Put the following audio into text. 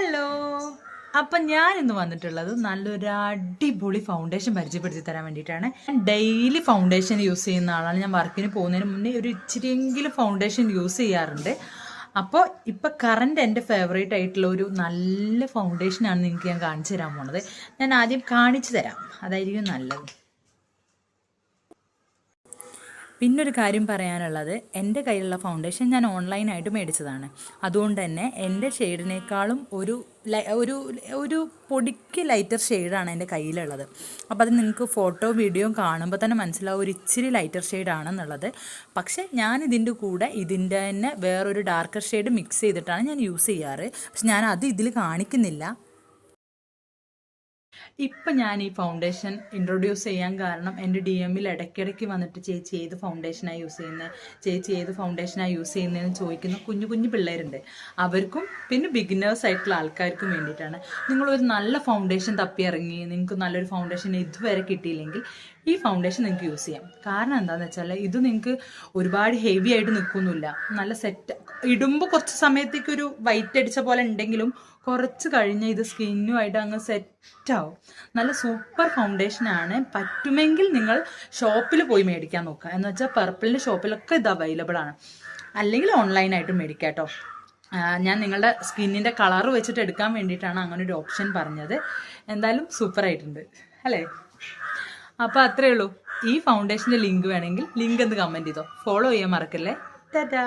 Hello. അപ്പം ഞാൻ ഇന്ന് വന്നിട്ടുള്ളത് നല്ലൊരു അടിപൊളി ഫൗണ്ടേഷൻ പരിചയപ്പെടുത്തി തരാൻ വേണ്ടിയിട്ടാണ്. ഞാൻ ഡെയിലി ഫൗണ്ടേഷൻ യൂസ് ചെയ്യുന്ന ആളാണ്. ഞാൻ വർക്കിന് പോകുന്നതിന് മുന്നേ ഒരു ഇച്ചിരിയെങ്കിലും ഫൗണ്ടേഷൻ യൂസ് ചെയ്യാറുണ്ട്. അപ്പോൾ ഇപ്പം കറണ്ട് എൻ്റെ ഫേവറേറ്റ് ആയിട്ടുള്ള ഒരു നല്ല ഫൗണ്ടേഷനാണ് നിങ്ങൾക്ക് ഞാൻ കാണിച്ചു തരാൻ പോണത്. ഞാൻ ആദ്യം കാണിച്ചു തരാം, അതായിരിക്കും നല്ലത്. പിന്നൊരു കാര്യം പറയാനുള്ളത്, എൻ്റെ കയ്യിലുള്ള ഫൗണ്ടേഷൻ ഞാൻ ഓൺലൈനായിട്ട് മേടിച്ചതാണ്. അതുകൊണ്ട് തന്നെ എൻ്റെ ഷെയ്ഡിനേക്കാളും ഒരു ഒരു ഒരു പൊടിക്ക് ലൈറ്റർ ഷെയ്ഡാണ് എൻ്റെ കയ്യിലുള്ളത്. അപ്പോൾ അത് നിങ്ങൾക്ക് ഫോട്ടോ വീഡിയോ കാണുമ്പോൾ തന്നെ മനസ്സിലാവും ഒരു ഇച്ചിരി ലൈറ്റർ ഷെയ്ഡാണെന്നുള്ളത്. പക്ഷേ ഞാൻ ഇതിൻ്റെ കൂടെ ഇതിൻ്റെ തന്നെ വേറൊരു ഡാർക്കർ ഷെയ്ഡ് മിക്സ് ചെയ്തിട്ടാണ് ഞാൻ യൂസ് ചെയ്യാറ്. പക്ഷെ ഞാൻ അത് ഇതിൽ കാണിക്കുന്നില്ല. ഇപ്പം ഞാൻ ഈ ഫൗണ്ടേഷൻ ഇൻട്രൊഡ്യൂസ് ചെയ്യാൻ കാരണം എൻ്റെ ഡി എമ്മിൽ ഇടയ്ക്കിടയ്ക്ക് വന്നിട്ട് ചേച്ചി ഏത് ഫൗണ്ടേഷനാണ് യൂസ് ചെയ്യുന്നത്, ചേച്ചി ഏത് ഫൗണ്ടേഷനാണ് യൂസ് ചെയ്യുന്നതെന്ന് ചോദിക്കുന്ന കുഞ്ഞു കുഞ്ഞു പിള്ളേരുണ്ട്. അവർക്കും പിന്നെ ബിഗിനേഴ്സ് ആയിട്ടുള്ള ആൾക്കാർക്കും വേണ്ടിയിട്ടാണ്. നിങ്ങളൊരു നല്ല ഫൗണ്ടേഷൻ തപ്പിയിറങ്ങി നിങ്ങൾക്ക് നല്ലൊരു ഫൗണ്ടേഷൻ ഇതുവരെ കിട്ടിയില്ലെങ്കിൽ ഈ ഫൗണ്ടേഷൻ നിങ്ങൾക്ക് യൂസ് ചെയ്യാം. കാരണം എന്താണെന്ന് വെച്ചാൽ ഇത് നിങ്ങൾക്ക് ഒരുപാട് ഹെവി ആയിട്ട് നിൽക്കുന്നില്ല. നല്ല സെറ്റ് ഇടുമ്പോൾ കുറച്ച് സമയത്തേക്ക് ഒരു വൈറ്റ് അടിച്ച പോലെ ഉണ്ടെങ്കിലും കുറച്ച് കഴിഞ്ഞ് ഇത് സ്കിന്നുമായിട്ട് അങ്ങ് സെറ്റാവും. നല്ല സൂപ്പർ ഫൗണ്ടേഷനാണ്. പറ്റുമെങ്കിൽ നിങ്ങൾ ഷോപ്പിൽ പോയി മേടിക്കാൻ നോക്കുക. എന്ന് വെച്ചാൽ പർപ്പിളിൻ്റെ ഷോപ്പിലൊക്കെ ഇത് അവൈലബിൾ ആണ്. അല്ലെങ്കിൽ ഓൺലൈനായിട്ടും മേടിക്കാം കേട്ടോ. ഞാൻ നിങ്ങളുടെ സ്കിന്നിൻ്റെ കളർ വെച്ചിട്ട് എടുക്കാൻ വേണ്ടിയിട്ടാണ് അങ്ങനെ ഒരു ഓപ്ഷൻ പറഞ്ഞത്. എന്തായാലും സൂപ്പറായിട്ടുണ്ട് അല്ലേ? അപ്പോൾ അത്രയേ ഉള്ളൂ. ഈ ഫൗണ്ടേഷൻ്റെ ലിങ്ക് വേണമെങ്കിൽ ലിങ്ക് എന്ന് കമൻറ്റ് ചെയ്തോ. ഫോളോ ചെയ്യാൻ മറക്കല്ലേ. ടാറ്റാ.